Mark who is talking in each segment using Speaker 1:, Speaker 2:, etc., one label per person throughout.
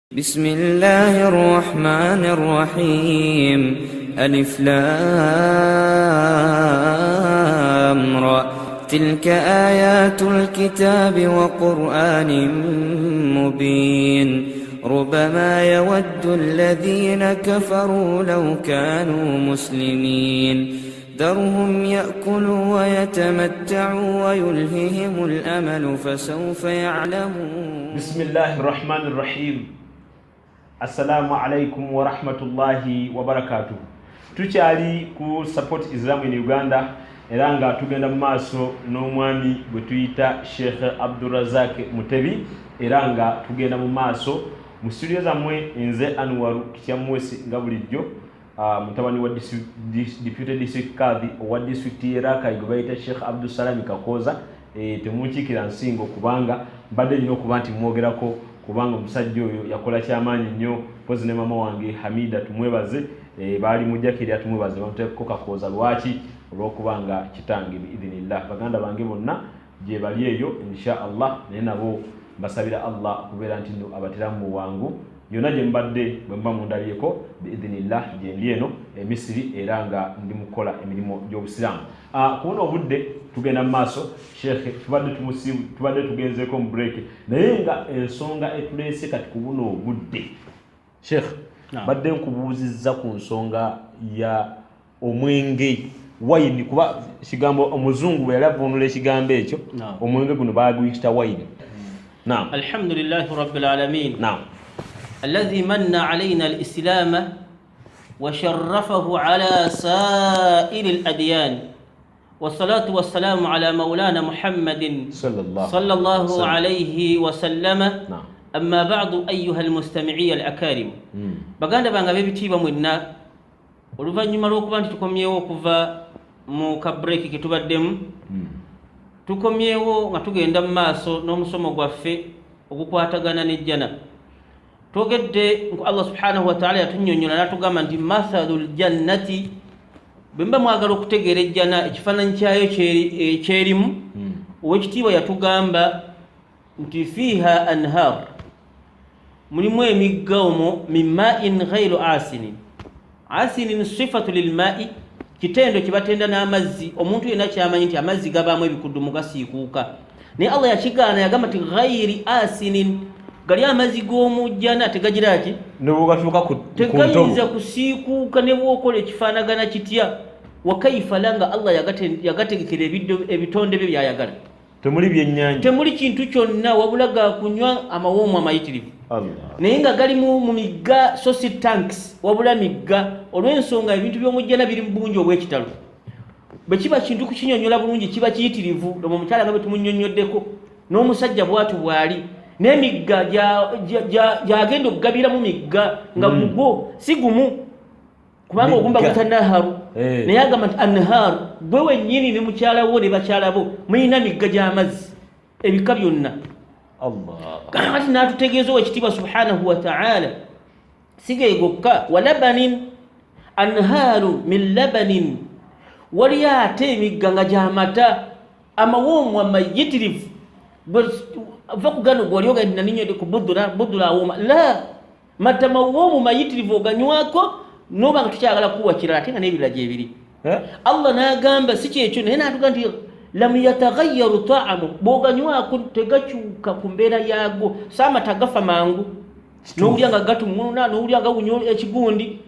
Speaker 1: بسم الله الرحمن الرحيم ألف لام را تلك آيات الكتاب وقرآن مبين ربما يود الذين كفروا لو كانوا مسلمين ذرهم يأكلوا ويتمتعوا ويلههم الأمل فسوف يعلمون.
Speaker 2: بسم الله الرحمن الرحيم. Assalamu alaikum wa rahmatullahi wa barakatuh. Tukyali ku support Islam in Uganda era nga tugenda maaso n'omwami bwe tuyita Sheikh Abdurazak Mutebi era nga tugenda mu maaso mu studio zammwe nze Anwaru Kityamwesi nga bulijjo mutabani wa deputy district kadhi wa district era kayigobayita Sheikh Abdul Salam Kakoza temunchikira nsingo kubanga mbadde nyo kuba nti mwogerako kubanga omusajja oyo yakola kyamaanyi nnyo pozi ne mama wange Hamida tumwebaze baali mujakiri tumwebaze bamuteko Kakoza lwaki olwokubanga kitange biidhnillah baganda bange bonna je bali eyo insha Allah naye nabo basabira Allah kubeera nti abatiramu wangu yona je mbadde bwemba mundalyeko biidhnillah je ndi eno Misiri era nga ndi mukola emirimu gy'obusiramu kuno obudde tugenda maaso Sheikh tubadde tugenzeko mu break naye nga ensonga etulese kati kubuno obudde Sheikh badde nkubuuzizza ku nsonga ya omwenge wine kuba kigambo omuzungu bwe yalavunula ekigambo ekyo omwenge guno baguyita wine. Naam,
Speaker 3: alhamdulillahi rabbil alamin.
Speaker 2: Naam,
Speaker 3: الذي من علينا الإسلام وشرفه على سائر الأديان والصلاة والسلام على مولانا محمد صلى الله عليه وسلم. أما بعد أيها المستمعي الأكارم baganda banga bebitiibwa mwenna oluvannyuma lw'okuba nti tukomyewo okuva mu kabreeki ke tubaddemu tukomyewo nga tugenda mu maaso n'omusomo gwaffe ogukwatagana n'ejjana. Togedde Allah subhanahu wa ta'ala yatunnyonnyola n'atugamba nti mathalul jannati bwemba mwagala okutegeera ejjana ekifaananyi kyayo kyerimu ow'ekitiibwa yatugamba nti fiiha anhar mulimu emigga omwo min ma'in ghayru asinin. Asinin sifatu lilma'i kitendo kibatenda n'amazzi omuntu yenna kyamanyi nti amazzi gabaamu ebikuddumu gasiikuuka naye Allah yakigaana yagamba nti ghayri asinin gali amazzi g'omujjana tegagira ki
Speaker 2: nebugatuuka ku
Speaker 3: tegayinza kusiikuuka ne bw'okola ekifaanagana kitya wa kaifa langa Allah yagategekera ebitonde bye byayagala.
Speaker 2: Temuli byennyanja,
Speaker 3: temuli kintu kyonna wabula gakunywa amawoomu amayitirivu naye nga gali mu migga so si tanks wabula migga olw'ensonga ebintu by'omujjana biri mu bungi obw'ekitalo bwe kiba kintu kukinyonnyola bulungi kiba kiyitirivu lomo omukyala nga bwe tumunyonnyoddeko n'omusajja bwatu bwali n'emigga gyagenda okugabira mu migga nga gugwo si gumu kubanga ogumba gutanaharu naye agamba nti anharu gwe wennyini ne mukyala wo ne bakyala bo muyina migga gy'amazzi ebika byonna. Kati n'atutegeeza ow'ekitiibwa subhanahu wa ta'ala sigegokka wa labanin anharu min labanin waliyo ate emigga nga gy'amata amawoomu amayitirivu va kugano gwalioga naninyo ku budura awoma la mata mawoomu mayitirivu oganywako noba nga tukyagala kuwa kirala ate nga n'ebirala gyebiri. Allah n'agamba si kyekyo naye n'atuga nti lam yataghayyaru ta'amu bw'oganywako tegakyuka ku mbeera yaago saamata gafa mangu n'owulya nga gatumuna n'owulya nga wunya ekigundi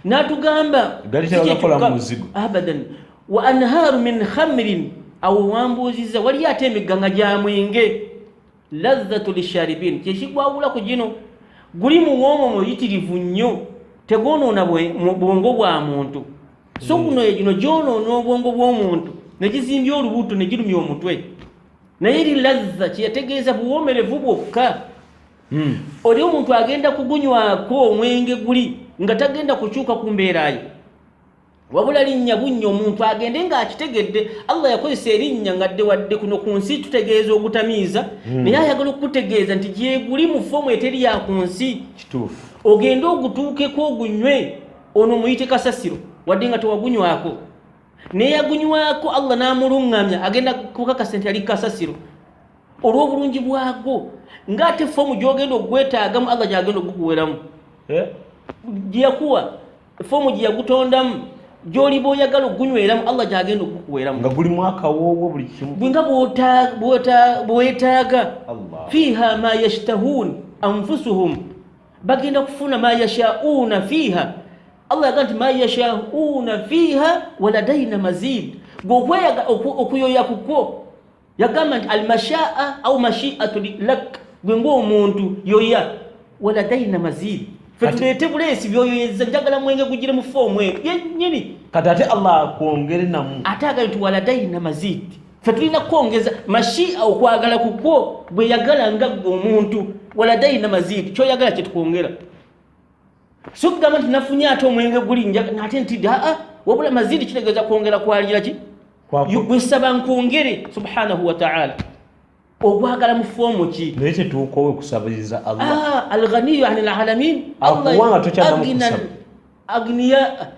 Speaker 3: n'atugamba abadan wa anharu min khamrin awo wambuuziza waliyo ate emigga nga gya mwenge lazzatu lisharibin kyekigwawulako gino guli muwoomo muyitirivu nnyo tegwonoona bwongo bwa muntu so guno egino gyonoona obwongo bw'omuntu ne gizimbya olubuto ne girumya omutwe naye eri lazza kyeyategeeza buwoomerevu bwokka. Oli omuntu agenda kugunywako omwenge guli nga tagenda kukyuka ku mbeerayo wabula linnya bunnya omuntu agende ng'akitegedde. Allah yakozesa erinnya ngadde wadde kuno ku nsi tutegeeza ogutamiiza naye ayagala okukutegeeza nti gyeguli mu foomu eteri ya ku nsi
Speaker 2: kituufu
Speaker 3: ogende ogutuukeko ogunywe ono muyite kasasiro wadde nga tewagunywako naye yagunywako Allah n'amuluŋŋamya agenda kukakasa nti ali kasasiro olw'obulungi bwago ng'ate fomu gy'ogenda okugwetaagamu Allah gy'agenda okukuweramu gyeyakuwa fomu gye yagutondamu gy'oliba oyagala okugunyweramu Allah gy'agenda okukuweramu
Speaker 2: nga gulimu akawoowo buli kimu
Speaker 3: bwinga bw'wetaaga fiiha ma yashtahuun anfusuhum bagenda kufuna ma yashauna fiiha Allah yaga nti ma yashauna fiiha waladaina mazid gweokweyaga okuyoya kukwo yagamba nti almashaa au mashiatu lak gwe ng'omuntu yoya waladaina mazid fe tuleete buleesi byoyoyeza njagala mwenge gugire mu foomu eyo yennyini
Speaker 2: kati ate Allah akwongere namu
Speaker 3: ate aga nti waladaina mazid fe tulina kwongeza mashia okwagala kukwo bwe yagala nga gwe omuntu waladaina mazid kyoyagala kyetukwongera so kugamba nti nafunye ate omwenge guli nate ntidde wabula mazidi kitegeeza kwongera kwalira ki gwesaba nkwongere subhanahu wa ta'ala ogwagala mu foomu ki
Speaker 2: naye kyetuukowe kusabiriza Allah
Speaker 3: alghaniyu anil alamin agniya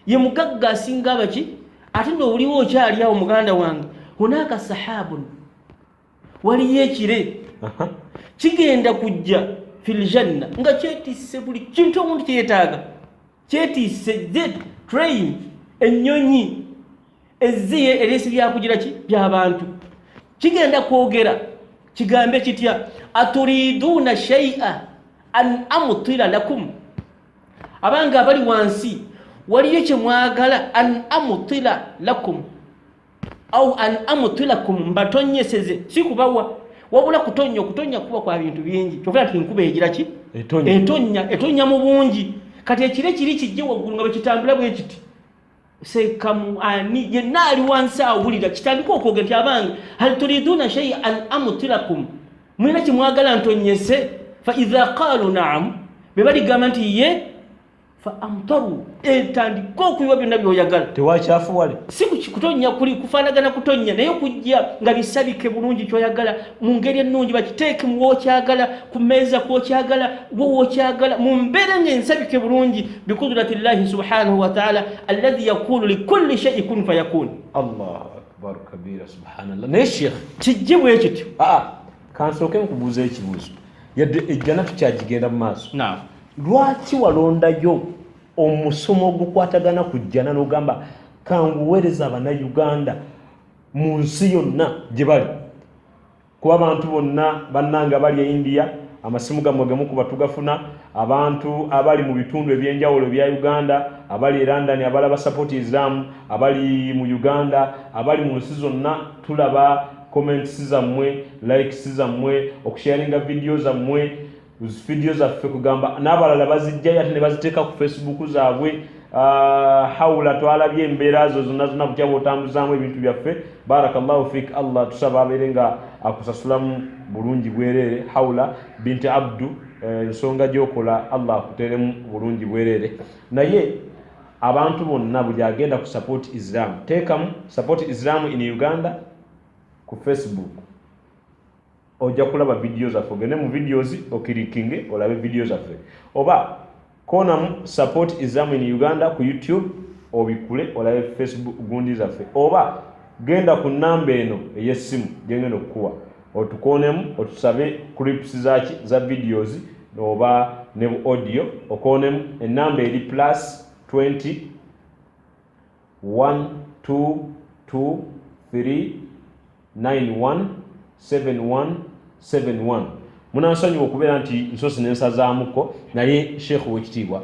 Speaker 3: ye mugagga asinga abaki ate n'oliwo okyali awo muganda wange hunaka sahabun waliyo ekire kigenda kujja fil janna nga kyetisse buli kintu omuntu kyetaaga kyetisse jet train ennyonyi ezziye eresi byakugira ki by'abantu kigenda kwogera kigambe kitya aturiduuna shay'a an amutira lakum abanga abali wansi waliyo kye mwagala an amutira lakum au an amutilakum mbatonyeseze si kubawa wabula kutonya kuba kwa bintu bingi kyokera ati nkuba egira ki etonya mu bungi kati ekire kiri kijje waggulu nga bekitambula bwe kiti sekamu ani yenna ali wansi awulira kitandika okwogera kyabange hal turiduna shay'an amutirakum mwina kimwagala ntonyese fa idha qalu na'am bebaligamba nti ye fa amtaru etandika okuyiwa byonna byoyagala
Speaker 2: tewakyafuwale
Speaker 3: si kutonya kuli kufaanagana kutonya naye okujja nga bisabike bulungi kyoyagala mu ngeri ennungi bakiteeke mu wookyagala ku mmeeza kwokyagala wookyagala mu mbeera ng'ensabike bulungi bikudratillahi subhanahu wa ta'ala alladhi yaqulu likulli shay'in kun fayakun.
Speaker 2: Allahu akbar kabira subhanallah. naye sheikh
Speaker 3: kijje bwe kityo
Speaker 2: kansooke nkubuuza ekibuuzo yadde ejjana tukyagigenda mu maaso lwaki walondayo omusomo ogukwatagana ku jjana n'ogamba kanguweereza Abannayuganda mu nsi yonna gye bali kuba abantu bonna bannanga bali e India amasimu gammwe gemu kuba tugafuna abantu abali mu bitundu ebyenjawulo bya Uganda abali e London abalaba support Islam abali mu Uganda abali mu nsi zonna tulaba comments zammwe likes zammwe okusharinga video zammwe video zaffe kugamba n'abalala bazijjayo ate ne baziteeka ku Facebook zaabwe hawula twalabye embeera zo zonna butya bw'otambuzaamu ebintu byaffe barakallahu fik Allah tusaba abeere nga akusasulamu bulungi bwereere hawula binti abdu ensonga gy'okola Allah akuteeremu bulungi bwereere naye abantu bonna buli agenda ku support Islam teekamu support Islam in Uganda ku Facebook ojja kulaba video zaffe ogende mu videos okirikinge olabe video zaffe oba konamu support Islam in Uganda ku YouTube obikule olabe Facebook gundi zaffe oba genda ku namba eno ey'essimu gyengenda okukuwa otukonemu otusabe clips za videos oba ne audio okonemu enamba eri +20 1223 91 7171 munansonyiwa okubeera nti nsosi nensazaamuko naye Sheikh wekitiibwa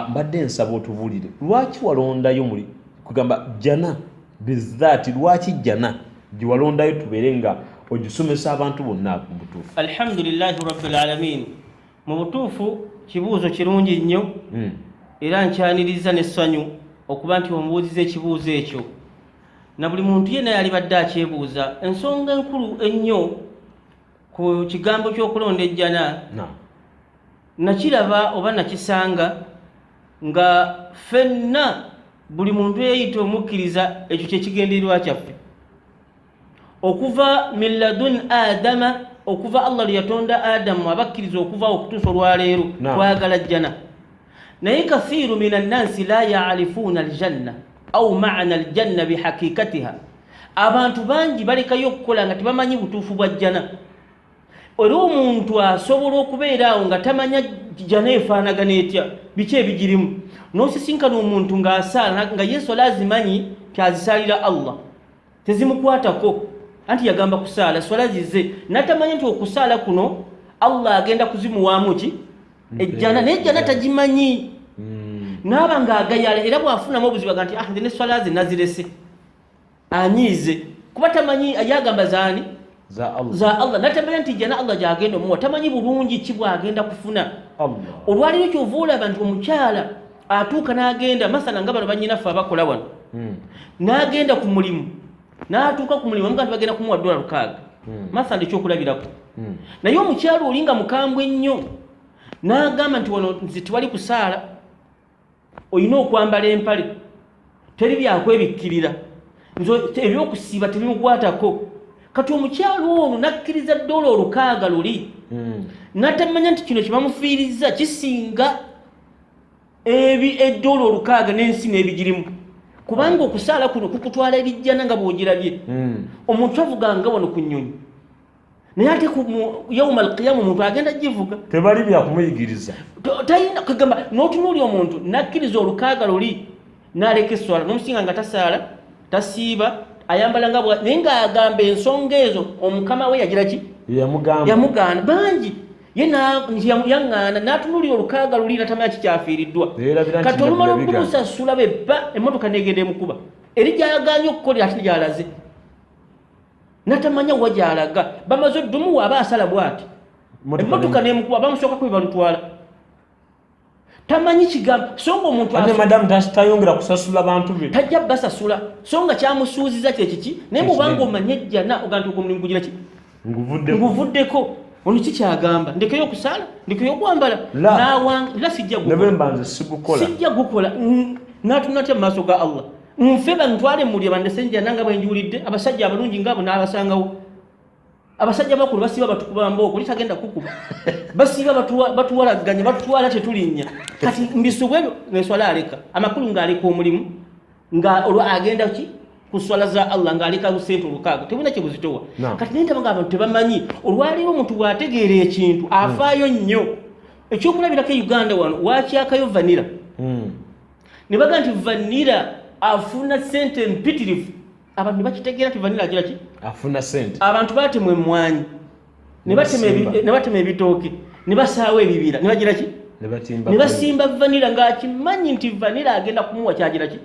Speaker 2: mbadde nsaba otubulire lwaki walondayo muli kugamba jjana bizati lwaki jjana giwalondayo tubeere nga ogisomesa abantu bonna mu butuufu
Speaker 3: alhamdulillahi rabbil alamin mu butuufu kibuuzo kirungi nnyo era nkyaniriza n'essanyu okuba nti omubuuziza ekibuuzo ekyo na buli muntu yenna yalibadde akyebuuza ensonga enkulu ennyo ku kigambo ky'okulonda ejjana nakiraba oba nakisanga nga ffenna buli muntu yeeyita omukkiriza ekyo kyekigendererwa kyaffe okuva min ladun adama okuva Allah lwe yatonda Adamu abakkiriza okuva okutuusa olwaleero twagala jjana naye kathiru min annansi la yaarifuuna aljanna au maana aljanna bihakikatiha abantu bangi balekayo okukola nga tebamanyi butuufu bwa jjana olwo omuntu asobola okubeera awo nga tamanya jjana efaanagana etya biki ebigirimu n'osisinkana omuntu ng'asaala nga Yesu lazimanyi tyazisalira Allah tezimukwatako anti yagamba kusaala swala zize natamanya nti okusaala kuno Allah agenda kuzimuwaamu ki ejjana n'ejjana tagimanyi naaba ng'agayala era bw'afunamu obuzibu nti nze ne swala ze nazirese anyiize kuba tamanyi ayagamba zaani za Allah natamanya nti jjana Allah gy'agenda omuwa tamanyi bulungi ki bw'agenda kufuna olwaliro kyova olaba nti omukyala atuuka n'agenda masala nga bano bannyinaffe abakola wano n'agenda ku mulimu n'atuuka ku mulimu amuga nti bagenda kumuwa $600 masala ekyokulabirako naye omukyala oli nga mukambwe ennyo n'agamba nti wano nze tewali kusaala olina okwambala empale teri byakwebikkirira ebyokusiiba tebimukwatako kati omukyala ono nakkiriza $600 luli natamanya nti kino kyebamufiiriza kisinga $600 n'ensi n'ebigirimu kubanga okusaala kuno kukutwala ebijjana nga bw'ogirabye omuntu avuga nga wano ku nnyonyi naye ate yawma alqiyama omuntu agenda givuga
Speaker 2: tebali byakumuyigiriza
Speaker 3: talina kugamba n'otunuulya omuntu nakkiriza $600 luli n'aleka esswala n'omusinga nga tasaala tasiiba ayambala nga naye ng'agamba ensonga ezo omukama we yagira ki yamugaana bangi ye yaŋŋaana n'atunuulira $600 luli natamanya kikyafiiriddwa kati olumala okumusasula bebba emmotoka negenda emukuba eri gyayagaanye okukolera ate gyalaze natamanya wa gyalaga bamaze oddumuwa aba asala bw'ati emmotoka nemukuba bamusooka kwe balutwala tamanyi kigambo songa omuntu
Speaker 2: ate madamu tayongera kusasula bantu be
Speaker 3: tajja basasula songa kyamusuuziza kyekiki naye bw'obanga omanye ejjana oga nti omulimu gugira ki nguvuddeko ono kikyagamba ndekeyo okusaala ndekeyo okwambala la sijja gukola natunatya mu maaso ga Allah nfe bantwale muli bandese enjana nga bwenjulidde abasajja abalungi ngabo n'abasangawo abasajja bakulu basiba batukubamba okwo litagenda kukuba basiba batuwalaganya batutwala tetulinnya kati mbisubwe neswala aleka amakulu ng'aleka omulimu nga olwo agenda ki ku swala za Allah ng'aleka sente $600 tebuna kye buzitowa kati naye ntabanga abantu tebamanyi olwaliro omuntu bw'ategeera ekintu afaayo nnyo ekyokulabirako e Uganda wano waakyakayo vanira ne baga nti vanira afuna sente mpitirivu abantu ne bakitegeera nti vanira agira ki
Speaker 2: afuna sente
Speaker 3: abantu batemwa emmwanyi ne batema ebitooke ne basaawa ebibira ne bagira ki ne basimba vanira ng'akimanyi nti vanira agenda kumuwa kyagira ki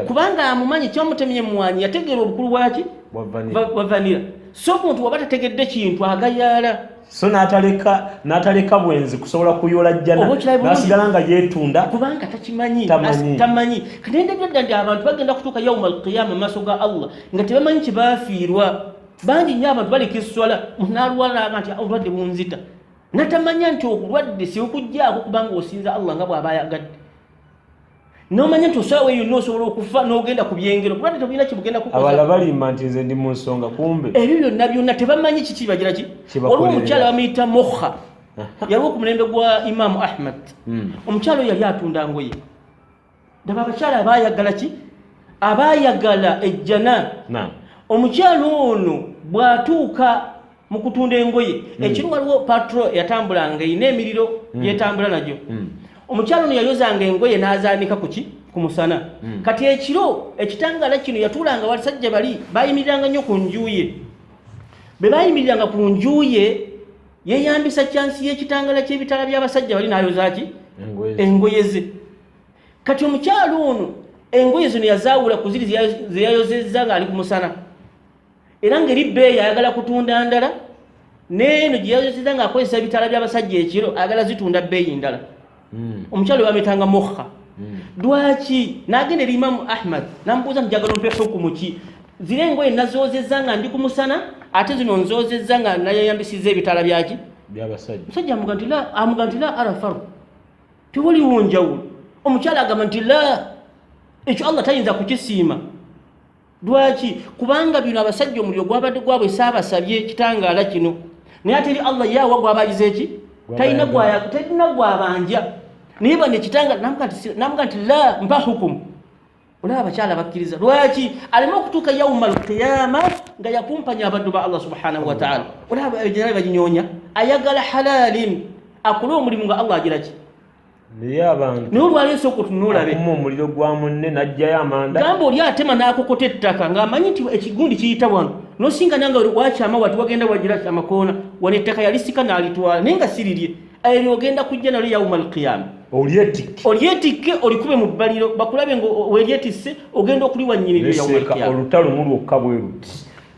Speaker 3: kubanga amumanyi kyamutemye emmwanyi yategeera obukulu bwaki bwa vanira so omuntu waba tategedde kintu agayaala
Speaker 2: so n'ataleka bwenzi kusobola kuyola jjana n'asigala nga yeetunda
Speaker 3: kubanga tamanyi kanendebedda nti abantu bagenda kutuuka yawma alqiyama maaso ga Allah nga tebamanyi kibaafiirwa bangi nnyo abantu baleka esswala n'alwala nti obulwadde bunzita natamanya nti obulwadde siokujjaako kubanga osinza Allah nga bw'aba ayagadde nomanya nti osaawa eyo noosobola okufa n'ogenda ku byengero bulwadde tebulina kibugenda kukoza
Speaker 2: abala balimba nti nze ndi mu nsonga kumbe
Speaker 3: ebyo byonna tebamanyi kiki bagira ki olwo omukyala bamuyita mokha yaliwo ku mulembe gwa Imaamu Ahmad omukyala oyo yali atunda ngoye ndaba abakyala abaayagala ki abaayagala ejjana omukyala ono bw'atuuka mu kutunda engoye ekiro waliwo patro yatambulanga erina emiriro yetambula nagyo omukyalo ono yayozanga engoye n'azaanika ku musana kati ekiro ekitangala kino yatuulanga basajja bali bayimiriranga nnyo ku njuye be bayimiriranga ku njuye yeyambisa kyansi y'ekitangala ky'ebitala by'abasajja bali n'ayoza ki engoye ze kati omukyalo ono engoye zino yazaawula ku ziri ze yayozezza ng'ali ku musana era ng'eri bbeeyi ayagala kutunda ndala neeno gye yayozezza ng'akozesa ebitala by'abasajja ekiro ayagala zitunda bbeeyi ndala omukyalo bametanga mokha dwaki n'agenda eri Imaamu Ahmad namubuuza nti njagala ompeesa okumuki ziri engoye nazoozezza nga ndi ku musana ate zino nzoozezza nga nayeyambisiza ebitala byaki musajja amuga nti la arafaru tewaliwo njawulo omukyala agamba nti la ekyo Allah tayinza kukisiima dwaki kubanga bino abasajja omuliro gwabadde gwabwe saabasabye kitangaala kino naye ate eri Allah yaawa gwabayiza eki talina gwabanja naye bano ekitanga namuga nti la mpa hukumu olaba abakyala bakkiriza lwaki alema okutuuka yauma alqiyama nga yakumpanya abaddu ba Allah subhanahu wa ta'ala olaba ejjana baginyonya ayagala halalin akula omulimu nga Allah agira ki
Speaker 2: naye abantu
Speaker 3: n'olwaleese okutunulabe
Speaker 2: omuliro gwa munne n'ajjayo amanda
Speaker 3: gamba oli atema n'akokota ettaka ng'amanyi nti ekigundi kiyita wano nosinga nanga wakyama wati wagenda wagira kyamakoona wano ettaka yalisika n'alitwala naye nga sirirye eryo ogenda kujja nalyo yauma alqiyama olyetikke olikube mu bbaliro bakulabe weeryetisse ogenda okuliwa nnyini yauma alqiyama
Speaker 2: olutalo mulwokka bwe luti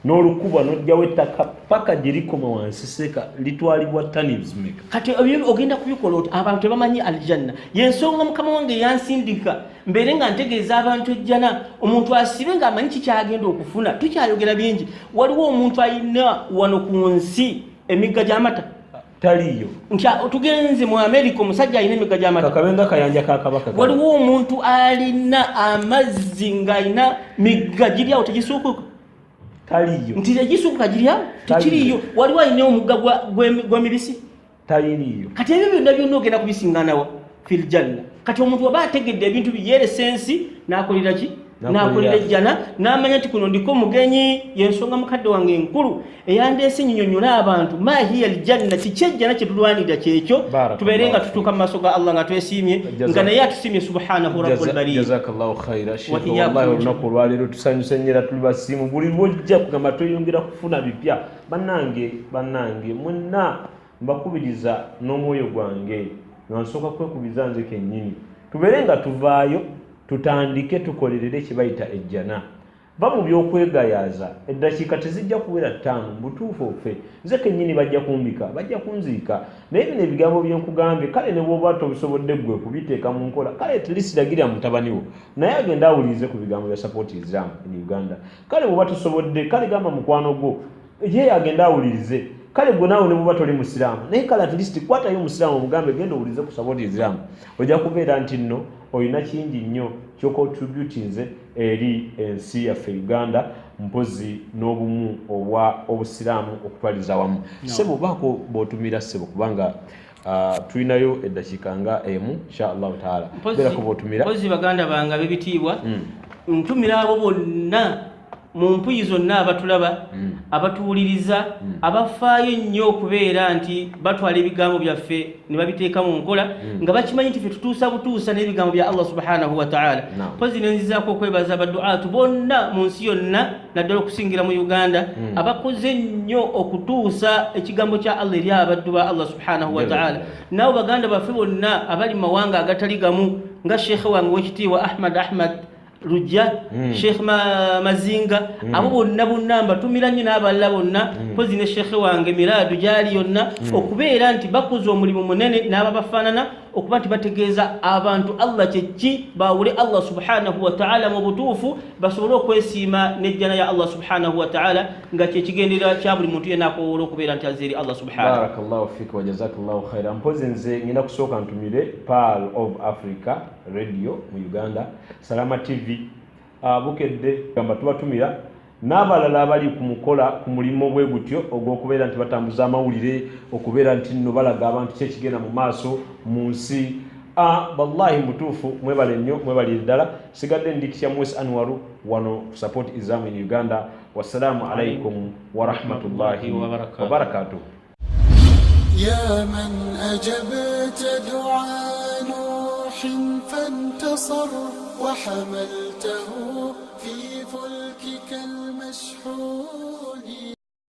Speaker 2: n'olukuba n'ojjawo ettaka paka gye likoma wansi seeka litwalibwa tani zimeka
Speaker 3: kati ogenda kubikola oti abantu tebamanyi aljanna yensonga mukama wange yansindika mbeere nga ntegeeza abantu ejjana omuntu asibe ng'amanyi kikyagenda okufuna tukyayogera bingi waliwo omuntu alina wano ku nsi emigga gy'amata
Speaker 2: taliyo
Speaker 3: tugenze mu America omusajja alina emigga gy'amata
Speaker 2: kakabenga kayanja kakabaka
Speaker 3: waliwo omuntu alina amazzi ng'alina migga giryawo tegisuukuka
Speaker 2: taliyo
Speaker 3: nti tegisuukuka giryawo tekiriyo waliwo alina omugga gw'emibisi
Speaker 2: taliyo
Speaker 3: kati ebyo byonna byonna ogenda kubisinganawa fil janna kati omuntu oba ategedde ebintu byeresensi n'akolera ki n'akolera ejjana n'amanya nti kuno ndiko omugenyi yensonga mukadde wange enkulu eyandeese nnyonnyola abantu ma hiya aljanna kiki ejjana kye tulwanirira kyekyo tubeere nga tutuuka mu maaso ga Allah nga twesiimye nga naye atusiimye subhanahu rabbul bariya
Speaker 2: jazakallahu khaira sheikh wallahi olunaku olwaleero tusanyuse nnyo era tuli basiimu buli lwojja kugamba tweyongera kufuna bipya bannange mwenna mbakubiriza n'omwoyo gwange nga nsooka kwekubiza nze kennyini tubeere nga tuvaayo tutandike tukolerere kibayita ejjana ba mu by'okwegayaaza eddakiika tezijja kubeera 5 butuufu ofe nze kennyini bajja kumbika bajja kunziika naye bino ebigambo byenkugambye kale ne bw'oba tobisobodde ggwe kubiteeka mu nkola kale tulisiragirira mutabani wo naye agenda awulirize ku bigambo bya support Islam in Uganda kale bw'oba tosobodde kale gamba mukwano gwo ye agenda awulirize kale gwe naawe ne bw'oba toli musiraamu naye kale at least kwatayo omusiraamu omugambe genda owulirize ku support Islam ojja kubeera nti nno olina kingi nnyo ky'okontributinze eri ensi yaffe Uganda mpozi n'obumu obusiraamu okutwaliza wamu sebo baako b'otumira sebo kubanga tulinayo eddakiika nga emu inshallah taala beerako b'otumira
Speaker 3: mpozi baganda bange ab'ebitiibwa ntumira abo bonna mu mpuyi zonna abatulaba abatuwuliriza abafaayo ennyo okubeera nti batwala ebigambo byaffe ne babiteeka mu nkola nga bakimanyi nti ffe tutuusa butuusa n'ebigambo bya Allah subhanahu wa ta'ala mpozi ne nzizaako okwebaza abaduatu bonna mu nsi yonna naddala okusingira mu Uganda abakoze nnyo okutuusa ekigambo kya Allah eri abaddu ba Allah subhanahu wa ta'ala nabo baganda baffe bonna abali mu mawanga agatali gamu nga sheekhe wange w'ekitiibwa Ahmad Rujja Sheikh Mazinga abo bonna mbatumira nnyo n'abalala bonna mpozi ne sheekhe wange Miradu gyali yonna okubeera nti bakoze omulimu munene n'ababafaanana okuba nti bategeeza abantu Allah kyeki bawule Allah subhanahu wa ta'ala mu butuufu basobole okwesiima n'ejjana ya Allah subhanahu wa ta'ala nga kyekigendera kya buli muntu yenna akowola okubeera nti azeri Allah subhanahu.
Speaker 2: Barakallahu fika wa jazakallahu khaira. Mpozi nze ngenda kusooka ntumire Pearl of Africa Radio mu Uganda, Salama TV bukedde gamba tubatumira n'abalala abali ku mukola ku mulimo bwe gutyo ogw'okubeera nti batambuza amawulire okubeera nti nno balaga abantu kyekigenda mu maaso mu nsi wallahi mutuufu mwebale nnyo mwebali ddala sigadde ndikisya Mwesi Anwaru wano ku support Islam in Uganda. Wassalamu alaikum wa rahmatullahi wa barakatuh.
Speaker 4: يا من أجبت دعاء نوح فانتصر وحملته في فلكك المشحون